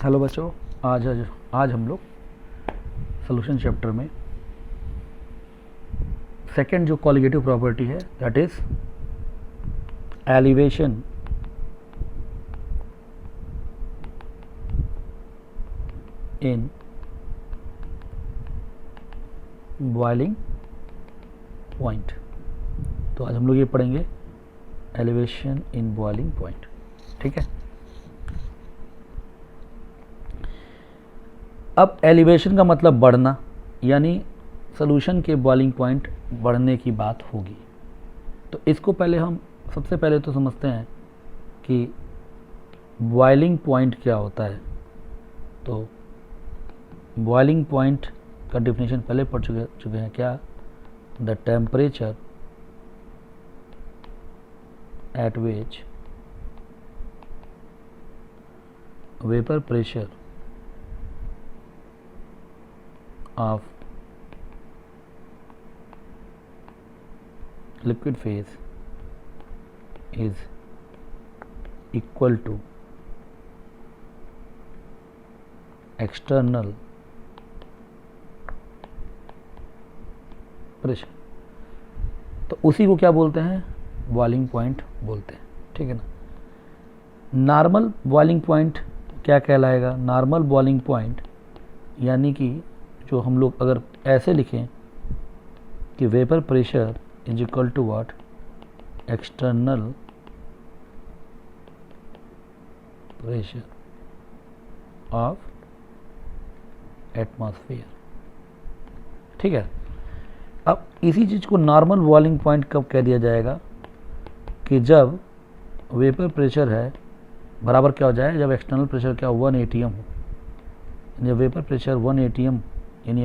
Hello बच्चों, आज आज आज हम लोग सोल्यूशन चैप्टर में सेकंड जो कॉलिगेटिव प्रॉपर्टी है that is elevation in boiling point. तो आज हम लोग ये पढ़ेंगे एलिवेशन इन बॉइलिंग पॉइंट। ठीक है, अब एलिवेशन का मतलब बढ़ना, यानी सॉल्यूशन के बॉइलिंग पॉइंट बढ़ने की बात होगी। तो इसको पहले हम सबसे पहले तो समझते हैं कि बॉइलिंग पॉइंट क्या होता है। तो बॉइलिंग पॉइंट का डेफिनेशन पहले पढ़ चुके हैं क्या, the temperature at which vapour pressure of liquid phase is equal to external pressure. तो उसी को क्या बोलते हैं, बॉइलिंग पॉइंट बोलते हैं। ठीक है ना। नॉर्मल बॉइलिंग पॉइंट क्या कहलाएगा, नॉर्मल बॉइलिंग पॉइंट यानी कि जो हम लोग अगर ऐसे लिखें कि vapour pressure is equal to what, external pressure of atmosphere. ठीक है। अब इसी चीज़ को नॉर्मल बॉइलिंग पॉइंट कब कह दिया जाएगा, कि जब वेपर प्रेशर है बराबर क्या हो जाए, जब एक्सटर्नल प्रेशर क्या 1 atm हो। जब वेपर प्रेशर 1 atm यानी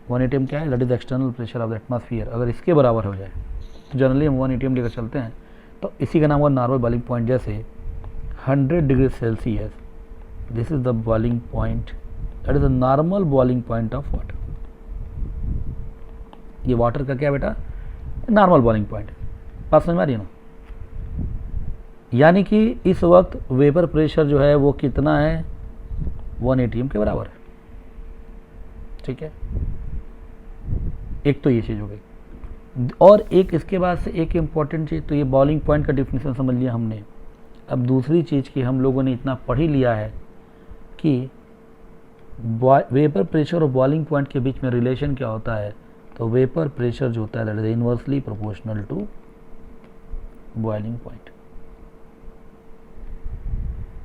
1 atm क्या है, that is external pressure of the atmosphere, अगर इसके बराबर हो जाए तो जनरली हम 1 atm लेकर चलते हैं। तो इसी का नाम हुआ नॉर्मल बॉइलिंग पॉइंट। जैसे 100 degree Celsius, this is the boiling point, that is the normal boiling point of water. ये वाटर का क्या बेटा, नॉर्मल बॉइलिंग पॉइंट। बात समझ में आ रही है ना। यानी कि इस वक्त वेपर प्रेशर जो है वो कितना है, 1 atm के बराबर है। ठीक है, एक तो ये चीज़ हो गई। और एक इसके बाद से एक इम्पॉर्टेंट चीज़, तो ये बॉइलिंग पॉइंट का डिफिनेशन समझ लिया हमने। अब दूसरी चीज़ की हम लोगों ने इतना पढ़ ही लिया है कि वेपर प्रेशर और बॉइलिंग पॉइंट के बीच में रिलेशन क्या होता है। तो वेपर प्रेशर जो होता है that is inversely proportional to boiling point.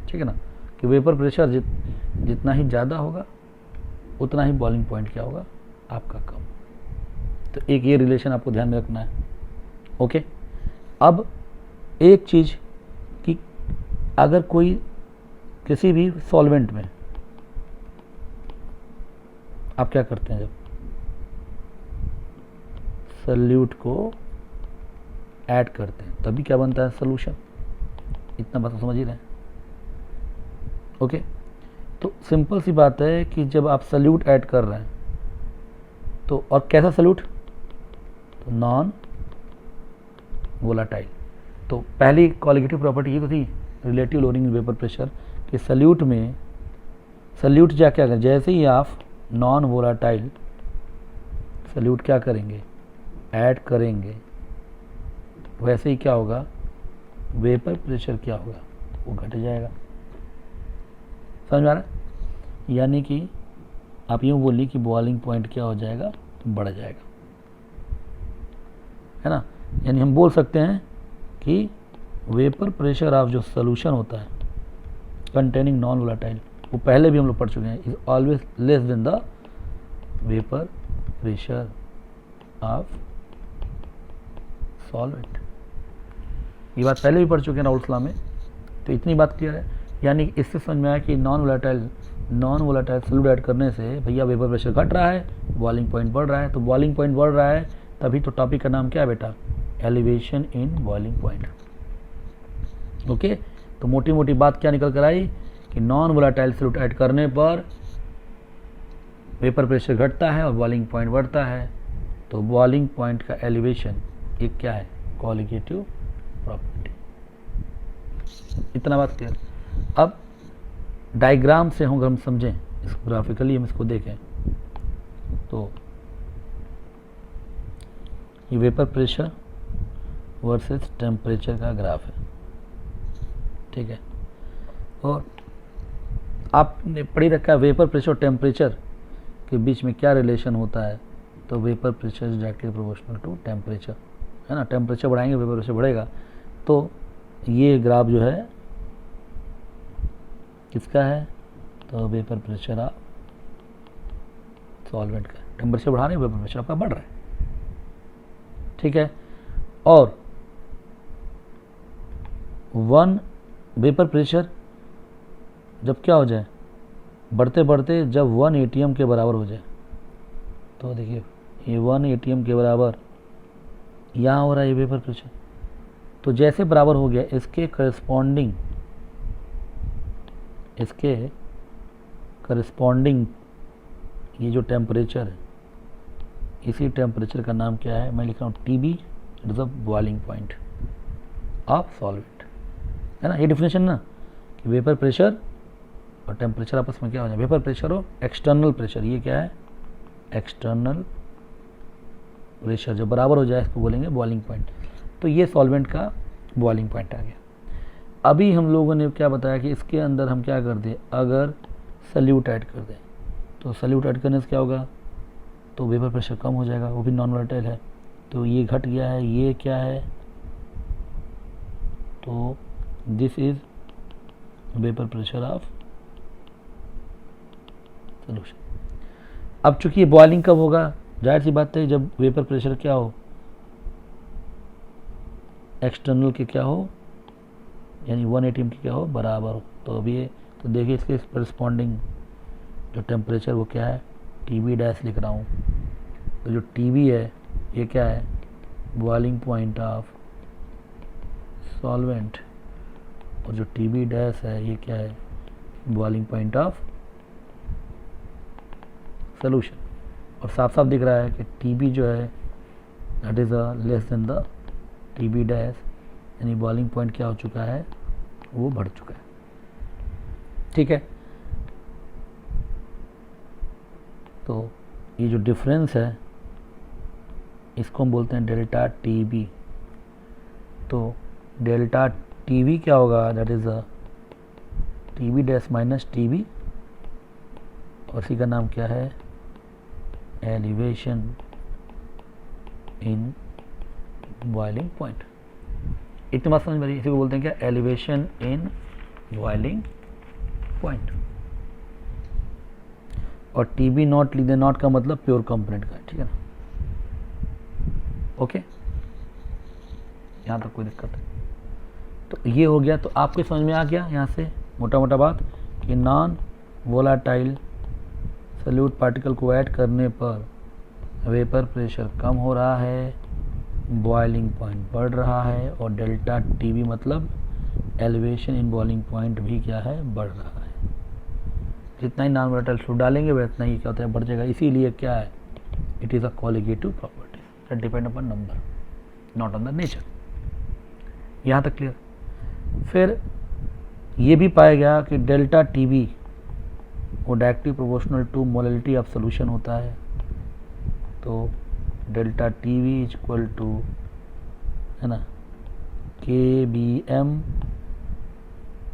ठीक है ना, कि वेपर प्रेशर जितना ही ज़्यादा होगा उतना ही बॉइलिंग पॉइंट क्या होगा आपका कम। तो एक ये रिलेशन आपको ध्यान में रखना है। ओके। अब एक चीज़ कि अगर कोई किसी भी सॉल्वेंट में आप क्या करते हैं, जब सॉल्यूट को ऐड करते हैं तभी क्या बनता है, सॉल्यूशन। इतना बात समझ ही रहे हैं। ओके। तो सिंपल सी बात है कि जब आप सॉल्यूट ऐड कर रहे हैं तो, और कैसा सॉल्यूट, तो नॉन वोलाटाइल। तो पहली कॉलिगेटिव प्रॉपर्टी ये तो थी relative loading in vapour pressure, कि सॉल्यूट में सॉल्यूट क्या करें, जैसे ही आप नॉन वोलाटाइल सॉल्यूट क्या करेंगे, ऐड करेंगे, वैसे ही क्या होगा, वेपर प्रेशर क्या होगा, वो घट जाएगा। समझ में आ रहा है। यानी कि आप यूँ बोलिए कि बॉइलिंग पॉइंट क्या हो जाएगा, बढ़ जाएगा, है ना। यानी हम बोल सकते हैं कि वेपर प्रेशर ऑफ जो सोल्यूशन होता है कंटेनिंग नॉन वोलाटाइल, वो पहले भी हम लोग पढ़ चुके हैं, is always less than the vapour pressure of solvent. ये बात पहले भी पढ़ चुके हैं राउल्ट लॉ में। तो इतनी बात क्लियर है। यानी इससे समझ में आया कि नॉन वोलाटाइल सॉल्यूट ऐड करने से भैया वेपर प्रेशर घट रहा है, बॉइलिंग पॉइंट बढ़ रहा है। तो बॉइलिंग पॉइंट बढ़ रहा है तभी तो टॉपिक का नाम क्या है बेटा, elevation in boiling point. Okay. तो मोटी मोटी बात क्या निकल कर आई कि नॉन वोलाटाइल सॉल्यूट ऐड करने पर वेपर प्रेशर घटता है और बॉइलिंग पॉइंट बढ़ता है। तो बॉइलिंग पॉइंट का एलिवेशन एक क्या है, डायग्राम से हम समझें, इसको ग्राफिकली हम इसको देखें तो ये वेपर प्रेशर वर्सेस टेम्परेचर का ग्राफ है, ठीक है। और आपने पढ़ी रखा है वेपर प्रेशर और टेम्परेचर के बीच में क्या रिलेशन होता है, तो vapour pressure is directly proportional to temperature, है ना। टेम्परेचर बढ़ाएंगे वेपर प्रेशर बढ़ेगा। तो ये ग्राफ जो है किसका है, तो वेपर प्रेशर ऑफ सॉल्वेंट का। टेम्परेचर बढ़ा रहे हैं, वेपर प्रेशर आपका बढ़ रहा है, ठीक है। और वन वेपर प्रेशर जब क्या हो जाए, बढ़ते बढ़ते जब 1 atm के बराबर हो जाए, तो देखिए ये 1 atm के बराबर यहाँ हो रहा है ये वेपर प्रेशर। तो जैसे बराबर हो गया, इसके करस्पॉन्डिंग ये जो टेम्परेचर है, इसी टेम्परेचर का नाम क्या है, मैं लिख रहा हूँ TB, it is the boiling point of solvent, है ना। ये डिफिनेशन ना कि वेपर प्रेशर और टेम्परेचर आपस में क्या हो जाए, वेपर प्रेशर और एक्सटर्नल प्रेशर, ये क्या है एक्सटर्नल प्रेशर, जब बराबर हो जाए इसको बोलेंगे बॉइलिंग पॉइंट। तो ये सॉल्वेंट का बॉइलिंग पॉइंट आ गया। अभी हम लोगों ने क्या बताया कि इसके अंदर हम क्या कर दें, अगर सल्यूट ऐड कर दें, तो सल्यूट ऐड करने से क्या होगा, तो वेपर प्रेशर कम हो जाएगा, वो भी नॉन वोलेटाइल है, तो ये घट गया है, ये क्या है, तो this is vapour pressure of solution. अब चूंकि ये बॉइलिंग कब होगा, जाहिर सी बात है जब वेपर प्रेशर क्या हो, एक्सटर्नल के क्या हो, यानी 1 atm की क्या हो, बराबर हो। तो अभी ये तो देखिए इसके करस्पॉन्डिंग जो टेम्परेचर वो क्या है, TB डैश लिख रहा हूँ। तो जो TB है ये क्या है, बॉइलिंग पॉइंट ऑफ सॉल्वेंट, और जो TB डैश है ये क्या है, बॉइलिंग पॉइंट ऑफ सोल्यूशन। और साफ साफ दिख रहा है कि TB जो है that is less than the TB dash, यानी बॉइलिंग पॉइंट क्या हो चुका है, वो बढ़ चुका है, ठीक है। तो ये जो डिफरेंस है इसको हम बोलते हैं डेल्टा TB। तो डेल्टा TB क्या होगा, that is TB dash minus TB, और इसी का नाम क्या है, एलिवेशन इन बॉइलिंग पॉइंट। इतनी बात समझ में, इसी को बोलते हैं क्या, एलिवेशन इन बॉइलिंग पॉइंट। और TB नॉट लिख दे, नॉट का मतलब प्योर कंपोनेंट का, ठीक है ना, ओके। यहाँ तक कोई दिक्कत है, तो ये हो गया। तो आपको समझ में आ गया यहाँ से मोटा मोटा बात कि नॉन वोलाटाइल सॉल्यूट पार्टिकल को ऐड करने पर वेपर प्रेशर कम हो रहा है, बॉइलिंग पॉइंट बढ़ रहा है, और डेल्टा TB मतलब एलिवेशन इन बॉइलिंग पॉइंट भी क्या है, बढ़ रहा है। जितना ही नॉन वोलेटाइल फ्लूइड डालेंगे वैतना ही क्या होता है, बढ़ जाएगा। इसीलिए क्या है, it is a colligative property that depend upon number not on the nature. यहाँ तक क्लियर। फिर ये भी पाया गया कि डेल्टा TB वो directly proportional to molality of solution होता है। तो delta TB is equal to, है ना, KBM,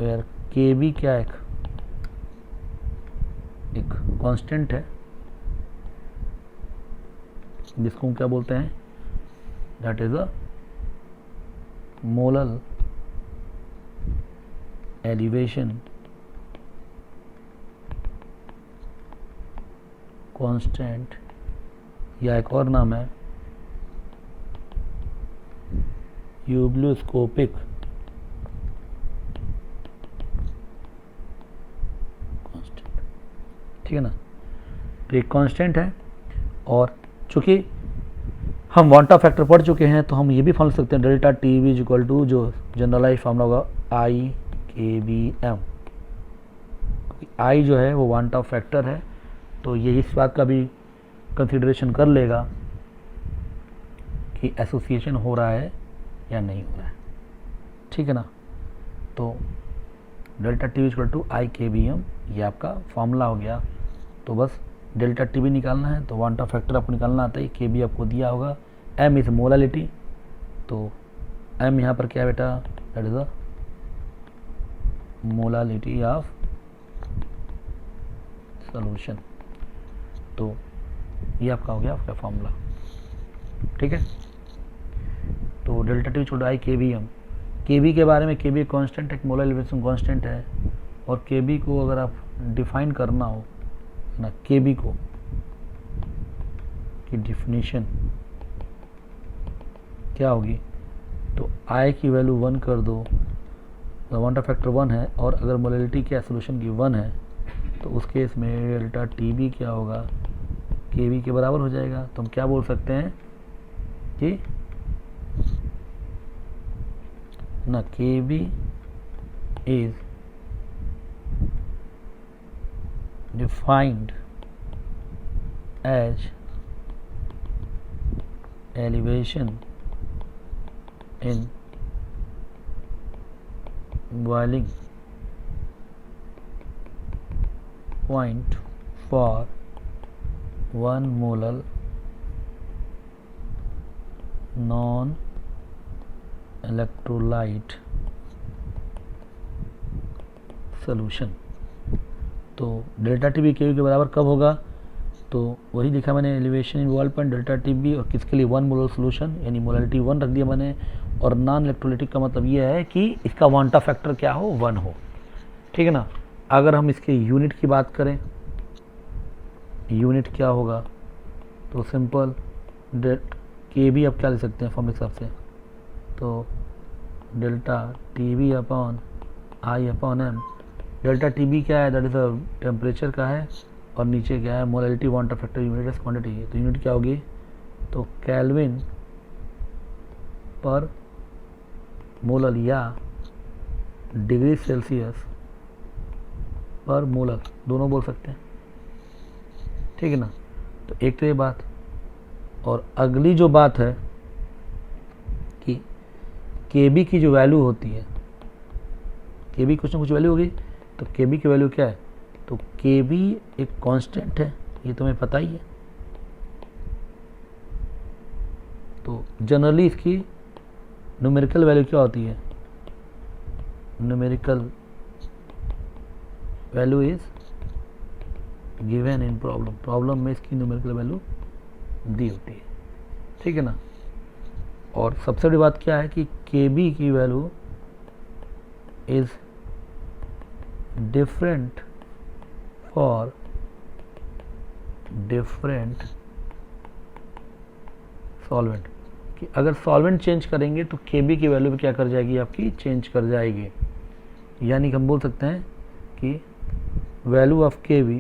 वेयर KB क्या है, एक कांस्टेंट है जिसको हम क्या बोलते हैं, that is a molal elevation constant, या एक और नाम है यूब्लोस्कोपिक कांस्टेंट, ठीक है ना। तो एक कांस्टेंट है, और चूंकि हम वांटा फैक्टर पढ़ चुके हैं तो हम ये भी समझ सकते हैं delta TB is equal to जो जनरलाइज फॉर्मूला होगा IKBM। I जो है वो वांटा फैक्टर है, तो ये इस बात का भी कंसिडरेशन कर लेगा कि एसोसिएशन हो रहा है या नहीं हो रहा है, ठीक है ना। तो delta T equal to I K b M, ये आपका फॉर्मूला हो गया। तो बस डेल्टा टी भी निकालना है तो वांटा फैक्टर आपको निकालना आता है, के बी आपको दिया होगा, एम इज मोलालिटी, तो एम यहाँ पर क्या है बेटा, that is the molality of solution. तो ये आपका हो गया आपका फॉर्मूला, ठीक है। तो डेल्टा टी छोटा आई के बी एम, के बी के बारे में, के बी कॉन्स्टेंट है, मोलर एलिवेशन कॉन्स्टेंट है, और के बी को अगर आप डिफाइन करना हो ना, के बी को की डिफिनीशन क्या होगी, तो आई की वैल्यू 1 कर दो, वांटा फैक्टर 1 है, और अगर मोलैलिटी क्या सोल्यूशन की 1 है, तो उस केस में डेल्टा टी बी क्या होगा, के बी के बराबर हो जाएगा। तो हम क्या बोल सकते हैं कि ना K B is defined as elevation in boiling point for 1 molar non electrolyte solution। तो डेल्टा टी बी के के बराबर कब होगा, तो वही लिखा मैंने, elevation in boiling point delta T B, और किसके लिए 1 मोलर सोल्यूशन, यानी मोलैलिटी 1 रख दिया मैंने, और नॉन इलेक्ट्रोलाइटिक का मतलब ये है कि इसका वांटा फैक्टर क्या हो, 1 हो, ठीक है ना। अगर हम इसके यूनिट की बात करें, यूनिट क्या होगा, तो सिंपल के बी आप क्या ले सकते हैं फॉर्म हिसाब से, तो delta T B upon I upon M. Delta T B क्या है, दैट इज टेम्परेचर का है, और नीचे क्या है, मोलैलिटी वांटा फैक्टर यूनिट क्वांटिटी है, तो यूनिट क्या होगी, तो केल्विन पर मोलर या डिग्री सेल्सियस पर मोलर, दोनों बोल सकते हैं, ठीक है ना। तो एक तो ये बात, और अगली जो बात है कि के बी की जो वैल्यू होती है, के बी कुछ ना कुछ वैल्यू होगी, तो के बी की वैल्यू क्या है, तो के बी एक कांस्टेंट है, ये तुम्हें पता ही है। तो जनरली इसकी न्यूमेरिकल वैल्यू क्या होती है, numerical value is given in problem, problem में इसकी न्यूमेरिकल वैल्यू दी होती है, ठीक है ना। और सबसे बड़ी बात क्या है कि के बी की value is different for different solvent, कि अगर सॉल्वेंट चेंज करेंगे तो के बी की वैल्यू भी क्या कर जाएगी, आपकी चेंज कर जाएगी। यानी कि हम बोल सकते हैं कि वैल्यू ऑफ के बी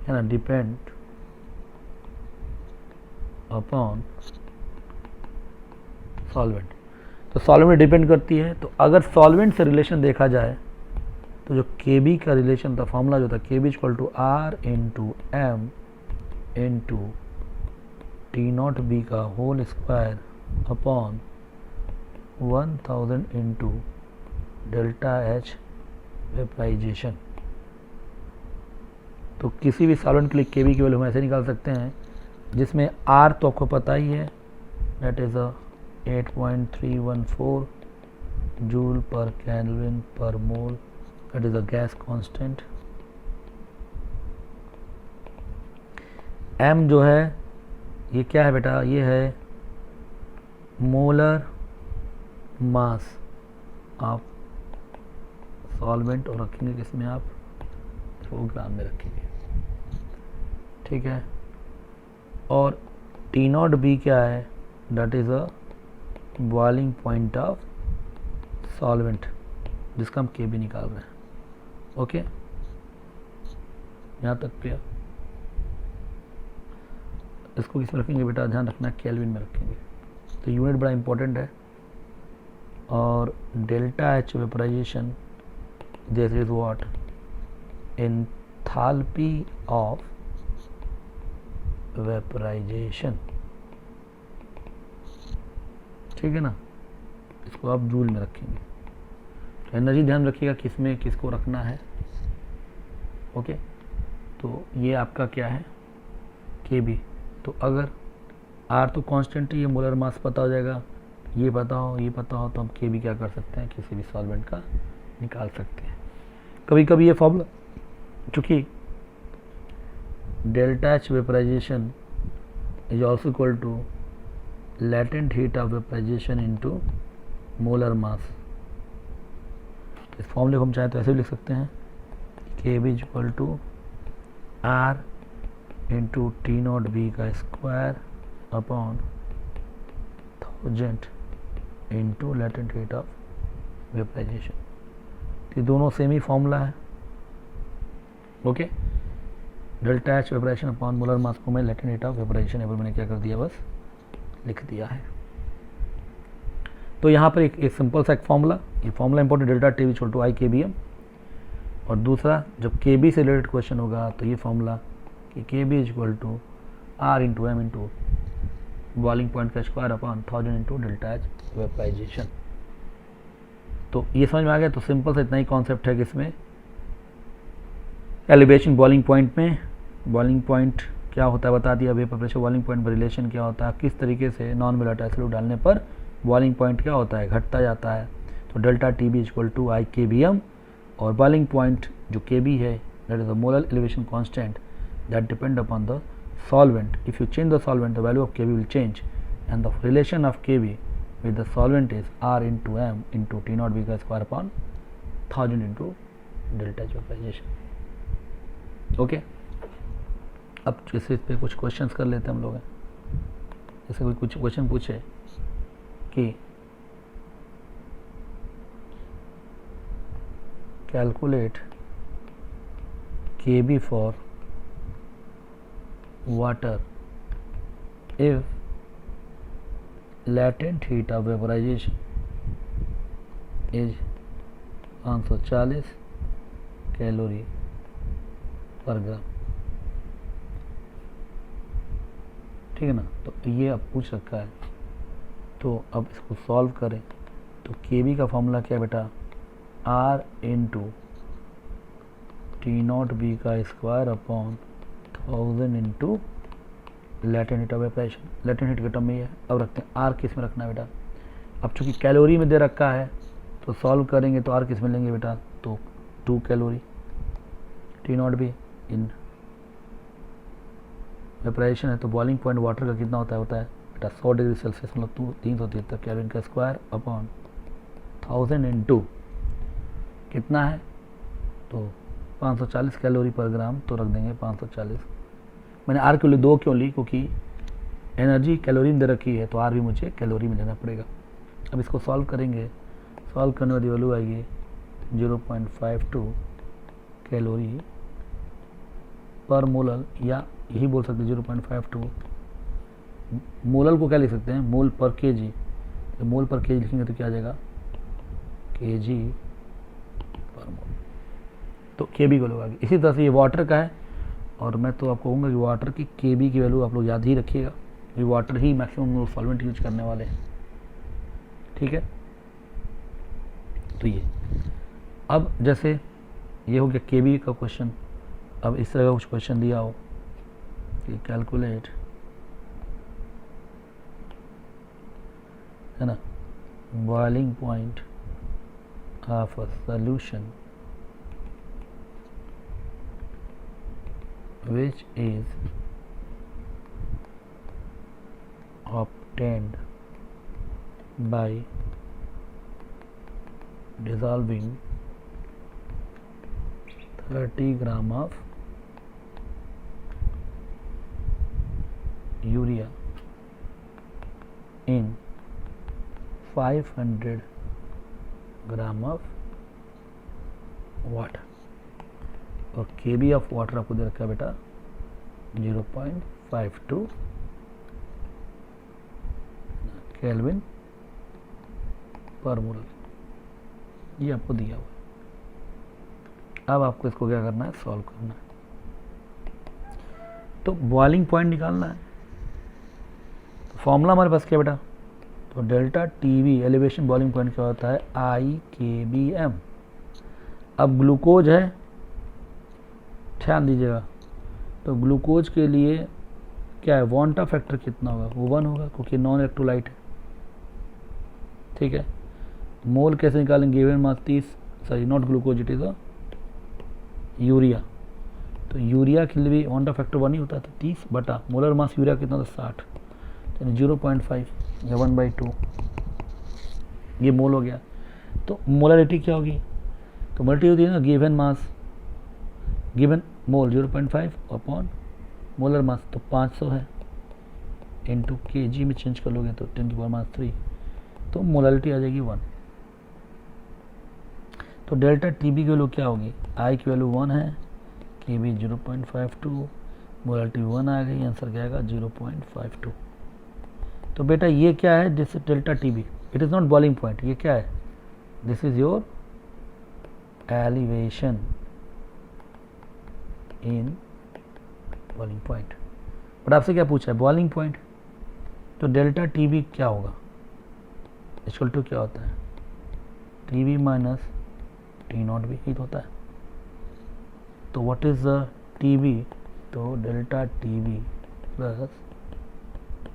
है ना, डिपेंड अपॉन सॉल्वेंट। तो सॉल्वेंट डिपेंड करती है, तो अगर सॉल्वेंट से रिलेशन देखा जाए तो जो के बी का रिलेशन था, फॉर्मूला जो था, K b equal to R into M into T not b का whole square upon 1000 into delta H vaporization. तो किसी भी सॉल्वेंट के लिए के बी की वैल्यू हम ऐसे निकाल सकते हैं, जिसमें आर तो आपको पता ही है, that is 8.314 joule per kelvin per mole, that is a gas constant. M जो है ये क्या है बेटा, ये है मोलर मास आप सॉल्वेंट, और रखेंगे किसमें आप, 100 ग्राम में रखेंगे, ठीक है। और टी नॉट बी क्या है, that is a boiling point of solvent, जिसका हम के बी निकाल रहे हैं, ओके। यहाँ तक प्रिया, इसको किस में रखेंगे बेटा, ध्यान रखना केल्विन में रखेंगे, तो यूनिट बड़ा इंपॉर्टेंट है। और delta H vaporisation, this is what, enthalpy of vaporisation, ठीक है ना। इसको आप जूल में रखेंगे। तो एनर्जी ध्यान रखिएगा किस में किसको रखना है। ओके, तो ये आपका क्या है Kb। तो अगर R तो कांस्टेंट है, ये मोलर मास पता हो जाएगा, ये पता हो तो हम Kb क्या कर सकते हैं, किसी भी सॉल्वेंट का निकाल सकते हैं। कभी कभी ये फॉर्मूला, चूँकि delta H vaporisation is also equal to latent heat of vaporization into molar mass, इस फॉर्मूले को हम चाहें तो ऐसे भी लिख सकते हैं Kb is equal to R into T not b का square upon 1000 into latent heat of vaporization. ये दोनों सेम ही फॉर्मूला है। Okay, delta H vaporization upon molar mass को मैं लेटेंट हीट ऑफ वेपराइजेशन पर मैंने क्या कर दिया, बस लिख दिया है। तो यहाँ पर एक सिंपल सा एक फॉर्मूला, ये formula important, delta T equal to I K b M. और दूसरा जब के बी से रिलेटेड क्वेश्चन होगा तो ये फॉर्मूला कि K B is equal to R into M into boiling point का square upon 1000 into delta H vaporization. तो ये समझ में आ गया। तो सिंपल सा इतना ही कॉन्सेप्ट है कि इसमें एलिवेशन बॉइलिंग पॉइंट में, बॉइलिंग पॉइंट क्या होता है बता दिया, वेपर प्रेशर बॉइलिंग पॉइंट पर रिलेशन क्या होता है, किस तरीके से नॉन वोलेटाइल सॉल्यूट डालने पर बॉइलिंग पॉइंट क्या होता है, घटता जाता है। तो delta T b equal to I K b M, और बॉइलिंग पॉइंट जो के बी है that is the molar elevation constant that depend upon the solvent. If you change the solvent, the value of Kb will change, and the relation of Kb with the solvent is R into M into T naught B का square upon 1000 into delta H vaporization. Okay? अब इस पे कुछ questions कर लेते हैं हम लोग। जैसे कोई कुछ क्वेश्चन पूछे कि calculate Kb for water if latent heat of vaporization is 540 calorie पर ग्राम। ठीक है ना, तो ये अब पूछ रखा है। तो अब इसको सॉल्व करें तो Kb का फॉर्मूला क्या है बेटा, R into T not b का square upon 1000 into latent heat of vaporization. Latent heat के टर्म में ये है। अब रखते हैं आर किस में रखना है बेटा। अब चूंकि कैलोरी में दे रखा है तो सॉल्व करेंगे तो आर किस में लेंगे बेटा, तो 2 कैलोरी। टी नॉट भी इन वेपराइजेशन है तो बॉइलिंग पॉइंट वाटर का कितना होता है बेटा 100 डिग्री सेल्सियस, मतलब 373 केल्विन का स्क्वायर अपॉन 1000 इंटू कितना है, तो 540 कैलोरी पर ग्राम। तो रख देंगे 540। मैंने आर के लिए 2 क्यों ली, क्योंकि एनर्जी कैलोरी में दे रखी है तो आर भी मुझे कैलोरी में लेना पड़ेगा। अब इसको सॉल्व करेंगे, सॉल्व करने वाली वैल्यू आएगी 0.52 कैलोरी पर मोलर, या यही बोल सकते हैं 0.52। मोलर को क्या लिख सकते हैं, मोल पर केजी। तो मोल पर केजी लिखेंगे तो क्या आ जाएगा, केजी पर मोल। तो केबी को लोग आगे। इसी तरह से ये वाटर का है, और मैं तो आपको कहूँगा कि वाटर की केबी की वैल्यू आप लोग याद ही रखिएगा, ये वाटर ही मैक्सिमम सॉल्वेंट यूज करने वाले हैं। ठीक है, तो ये अब जैसे ये हो गया केबी का क्वेश्चन। अब इस तरह का कुछ क्वेश्चन दिया हो कि कैलकुलेट, है ना, boiling point of a solution which is obtained by dissolving 30 gram of urea in 500 gram of water। और Kb ऑफ वाटर आपको दे रखा है बेटा 0.52 केल्विन पर मोल, ये आपको दिया हुआ है। अब आपको इसको क्या करना है, सॉल्व करना है। तो बॉइलिंग पॉइंट निकालना है। तो फॉर्मूला हमारे पास क्या बेटा, तो तो delta TV elevation boiling point क्या होता है, IKBM। अब ग्लूकोज है, ध्यान दीजिएगा, तो ग्लूकोज के लिए क्या है, वांटा फैक्टर कितना होगा, वो 1 होगा क्योंकि नॉन इलेक्ट्रोलाइट है। ठीक है, मोल कैसे निकालेंगे, given mass 30, sorry not glucose, it is a urea. तो यूरिया के लिए भी वांटा फैक्टर 1 ही होता है, तो 30 बटा मोलर मास यूरिया कितना था 60, यानी 0.5 या 1/2, ये मोल हो गया। तो मोलरिटी क्या होगी, तो मोलरिटी होती है ना गिवन मास, गिवन मोल 0.5 अपॉन मोलर मास, तो 500 है, इनटू केजी में चेंज कर लोगे तो 10⁻³ तो मोलरिटी आ जाएगी 1। तो डेल्टा टीबी की वैल्यू क्या होगी, आई की वैल्यू 1 है, केबी 0.52, मोलरिटी 1 आ गई, आंसर क्या आएगा 0.52। तो बेटा ये क्या है, this delta TB, it is not boiling point, ये क्या है, this is your elevation in boiling point. But आपसे क्या पूछा है, बॉइलिंग पॉइंट, तो डेल्टा टीबी क्या होगा, इक्वल टू क्या होता है, टीबी माइनस T0 भी हीट होता है। तो व्हाट इज द टीबी, तो डेल्टा टीबी प्लस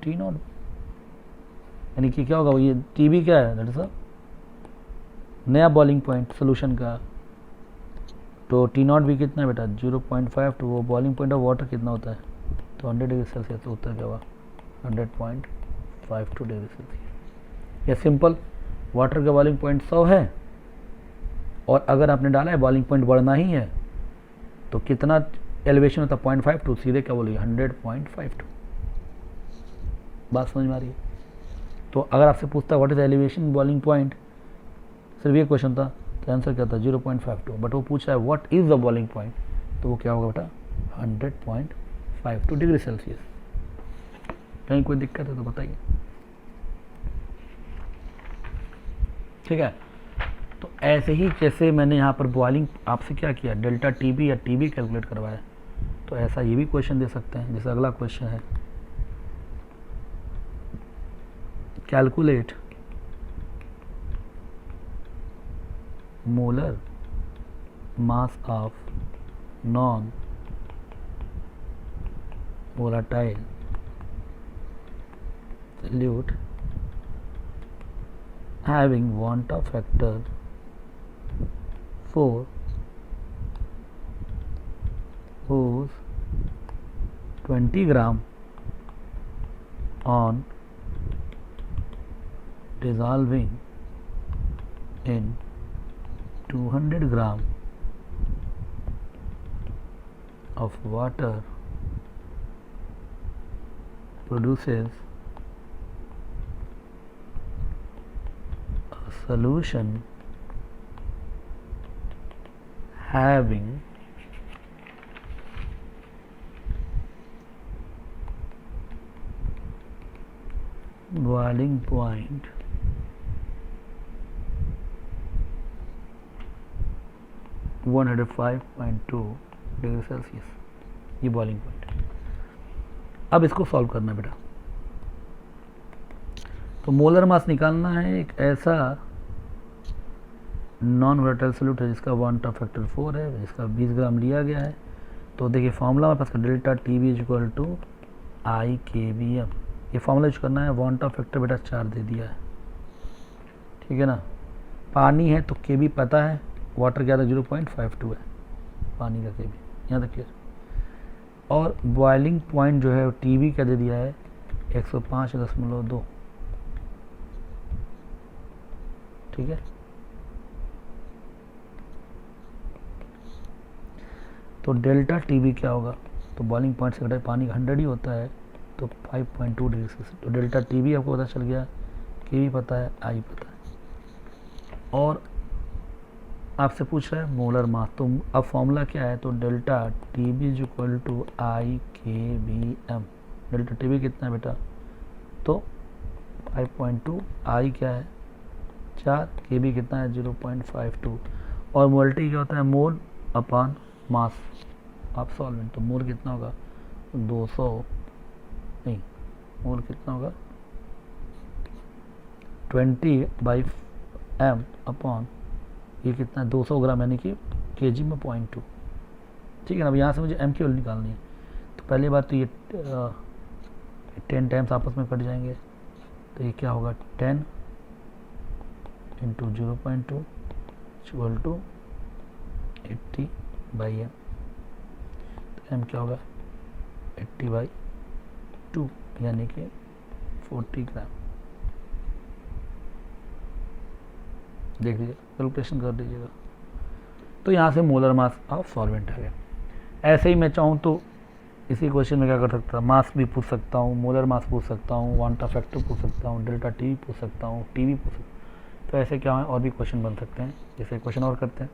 T0, यानी कि क्या होगा, ये टीबी क्या है, दैट इज अ नया बॉइलिंग पॉइंट सोल्यूशन का। तो T0 भी कितना है बेटा 0.5, तो वो बॉइलिंग पॉइंट ऑफ वाटर कितना होता है, तो 100 डिग्री सेल्सियस, तो उत्तर क्या हुआ 100.52 डिग्री सेल्सियस। ये सिंपल, वाटर का बॉइलिंग पॉइंट 100 है और अगर आपने डाला है बॉइलिंग पॉइंट बढ़ना ही है तो कितना एलिवेशन होता है 0.52, सीधे क्या बोलिए 100.52। बात समझ में आ रही है। तो अगर आपसे पूछता what is elevation boiling point, सिर्फ ये क्वेश्चन था तो आंसर क्या था 0.52, बट वो पूछा है what is the boiling point, तो वो क्या होगा बेटा 100.52 डिग्री सेल्सियस। कहीं कोई दिक्कत है तो बताइए। ठीक है, तो ऐसे ही जैसे मैंने यहाँ पर बॉइलिंग आपसे क्या किया, डेल्टा टीबी या टीबी कैलकुलेट करवाया, तो ऐसा ये भी क्वेश्चन दे सकते हैं। जैसे अगला क्वेश्चन है, calculate molar mass of non volatile solute having Wanta factor 4 whose 20 gram on dissolving in 200 gram of water produces a solution having boiling point 105.2 degree Celsius, ये बॉइलिंग पॉइंट है। अब इसको सॉल्व करना है बेटा। तो मोलर मास निकालना है एक ऐसा नॉन वोलेटाइल सॉल्यूट है जिसका वांटा फैक्टर 4 है, जिसका 20 ग्राम लिया गया है। तो देखिए फॉर्मूला हमारे पास का delta TB equal to IKBM, ये फॉर्मूला यूज करना है। वांटा फैक्टर बेटा 4 दे दिया है, ठीक है ना। पानी है तो केबी पता है, वाटर क्या था 0.52 है पानी का केबी, यहाँ तक क्लियर। और बॉइलिंग पॉइंट जो है टीबी का दे दिया है 105.2, ठीक है। तो डेल्टा टीबी क्या होगा, तो बॉइलिंग पॉइंट से घटा पानी का 100 ही होता है, तो 5.2 डिग्री सेल्सियस। तो डेल्टा टीबी आपको पता चल गया, केबी पता है, आई पता है। और आपसे पूछ रहा है मोलर मास, तो अब फॉर्मूला क्या है, तो delta TB equal to IKBM। Delta TB कितना है बेटा, तो 5.2, आई क्या है 4, केबी कितना है 0.52, और मोलटी क्या होता है mole upon mass of solvent. तो मोल कितना होगा 200 नहीं, मोल कितना होगा 20/m अपॉन ये कितना है 200 ग्राम, यानी कि kg में 0.2। ठीक है ना। अब यहाँ से मुझे m की वैल्यू निकालनी है। तो पहली बात तो ये 10 टाइम्स आपस में कट जाएंगे, तो ये क्या होगा 10 इंटू 0.2 इक्वल टू 80/m। तो m क्या होगा 80/2 यानी कि 40 ग्राम। देख लीजिए, कैलकुलेशन कर दीजिएगा। तो यहाँ से मोलर मास ऑफ सॉल्वेंट आ गया। ऐसे ही मैं चाहूँ तो इसी क्वेश्चन में क्या कर सकता हूँ, मास भी पूछ सकता हूँ, मोलर मास पूछ सकता हूँ, वांटा फैक्टर पूछ सकता हूँ, डेल्टा टी पूछ सकता हूँ, टी पूछ सकता हूँ। तो ऐसे क्या है और भी क्वेश्चन बन सकते हैं। जैसे क्वेश्चन और करते हैं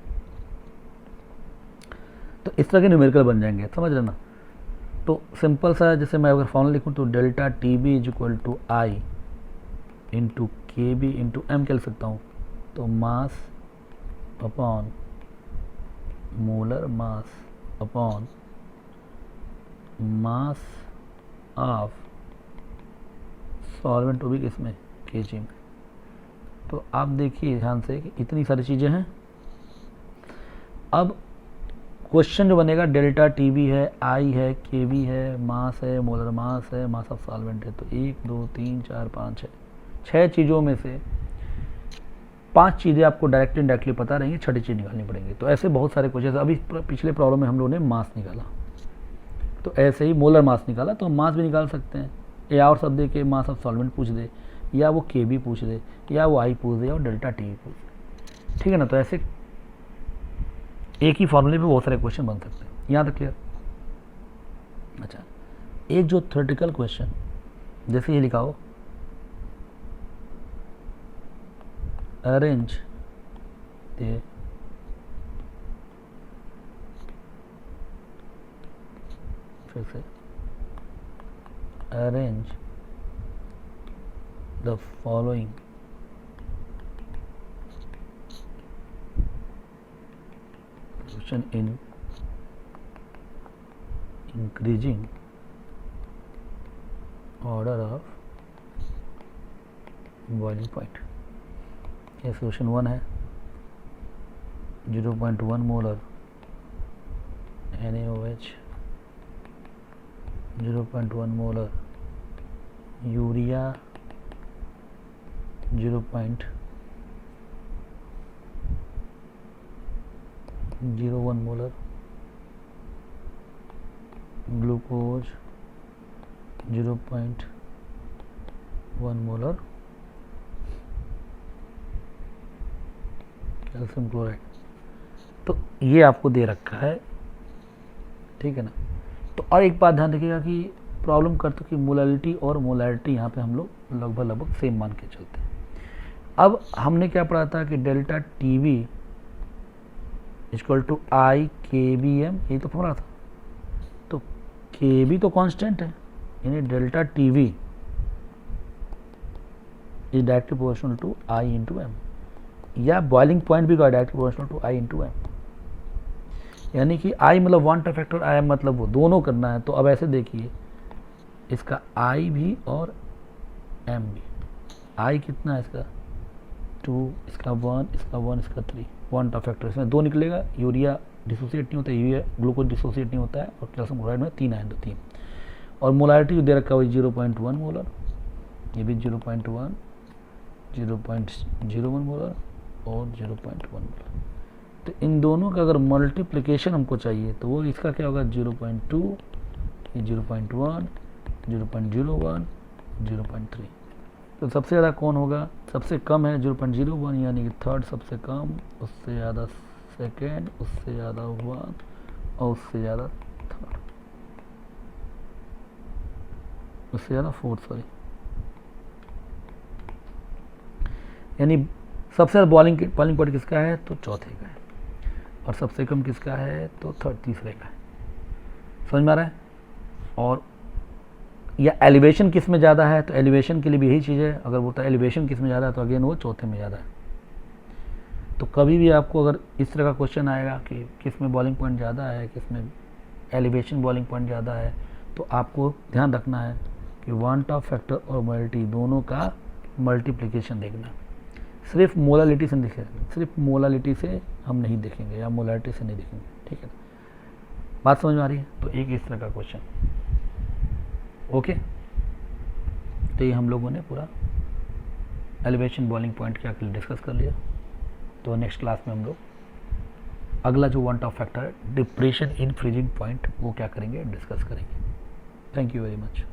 तो इस तरह के न्यूमेरिकल बन जाएंगे, समझ लेना। तो सिंपल सा, जैसे मैं अगर फॉर्मूला लिखूँ तो delta T B is equal to I into K B into M क्या लिख सकता हूँ, तो mass upon molar mass upon mass of solvent, भी किसमें केजी में। तो आप देखिए ध्यान से कि इतनी सारी चीज़ें हैं। अब क्वेश्चन जो बनेगा डेल्टा टी बी है, आई है, के बी है, मास है, मोलर मास है, मास ऑफ सॉल्वेंट है। तो 1 2 3 4 5 6 चीज़ों में से 5 चीज़ें आपको डायरेक्टली इनडायरेक्टली पता रहेंगी, छठी चीज़ निकालनी पड़ेंगी। तो ऐसे बहुत सारे क्वेश्चन। अभी पिछले प्रॉब्लम में हम लोगों ने मास निकाला, तो ऐसे ही मोलर मास निकाला, तो हम मास भी निकाल सकते हैं। या और सब दे के मास ऑफ सॉल्वेंट पूछ दे, या वो के बी पूछ दे, या वो आई पूछ दे, या डेल्टा टी पूछ दे। ठीक है ना। तो ऐसे एक ही फॉर्मूले पे बहुत सारे क्वेश्चन बन सकते हैं। यहाँ तक क्लियर। अच्छा, एक जो थ्योरेटिकल क्वेश्चन जैसे ये लिखा हो, अरेंज द फिर से arrange the following in increasing order of boiling point। ये सोल्यूशन 1 है। 0.1 molar NaOH, 0.1 molar urea, 0.01 molar glucose, 0.1 molar calcium chloride. तो ये आपको दे रखा है, ठीक है ना। तो और एक बात ध्यान रखिएगा कि प्रॉब्लम करते कि मोलैलिटी और मोलैरिटी यहाँ पे हम लोग लगभग सेम मान के चलते हैं। अब हमने क्या पढ़ा था कि delta T b equal to I K b M, यही तो फॉर्मूला था। तो के बी तो कांस्टेंट है, यानी delta T V is directly proportional to I into M, या बॉइलिंग पॉइंट भी directly proportional to I into M. यानी कि आई मतलब वांटा फैक्टर, आई एम मतलब वो दोनों करना है। तो अब ऐसे देखिए, इसका आई भी और एम भी। आई कितना है इसका 2, इसका 1, इसका 1, इसका 3, वांटा फैक्टर इसमें 2 निकलेगा। यूरिया डिसोसिएट नहीं होता, यूरिया ग्लूकोज डिसोसिएट नहीं होता है, और कैल्शियम क्लोराइड में 3 आए तो 3। और मोलारिटी जो दे रखा है 0.1 मोलर, ये भी 0.1, 0.01 मोलर और 0.1 मोलर। तो इन दोनों का अगर मल्टीप्लिकेशन हमको चाहिए तो वो इसका क्या होगा 0.2, ये 0.1, 0.01, 0.3। तो सबसे ज़्यादा कौन होगा, सबसे कम है 0.01 यानी कि थर्ड सबसे कम, उससे ज़्यादा सेकेंड, उससे ज़्यादा 1 और उससे ज़्यादा थर्ड, उससे ज़्यादा फोर्थ, सॉरी। यानी सबसे ज़्यादा बॉइलिंग पॉइंट किसका है तो चौथे का है, और सबसे कम किसका है तो तीसरे का है। समझ में आ रहा है। और या एलिवेशन किस में ज़्यादा है, तो एलिवेशन के लिए भी यही चीज़ है। अगर बोलता है एलिवेशन किस में ज़्यादा है तो अगेन वो चौथे में ज़्यादा है। तो कभी भी आपको अगर इस तरह का क्वेश्चन आएगा कि किस में बॉइलिंग पॉइंट ज़्यादा है, किस में एलिवेशन बॉइलिंग पॉइंट ज़्यादा है, तो आपको ध्यान रखना है कि वांटा फैक्टर और मोलैरिटी दोनों का मल्टीप्लिकेशन देखना, सिर्फ मोलालिटी से नहीं देखेंगे, सिर्फ मोलालिटी से हम नहीं देखेंगे या मोलालिटी से नहीं देखेंगे, ठीक है ना। बात समझ में आ रही है? तो एक इस तरह का क्वेश्चन, ओके। तो ये हम लोगों ने पूरा एलिवेशन बॉइलिंग पॉइंट क्या डिस्कस कर लिया। तो नेक्स्ट क्लास में हम लोग अगला जो वन टॉप फैक्टर है डिप्रेशन इन फ्रीजिंग पॉइंट, वो क्या करेंगे, डिस्कस करेंगे। Thank you very much.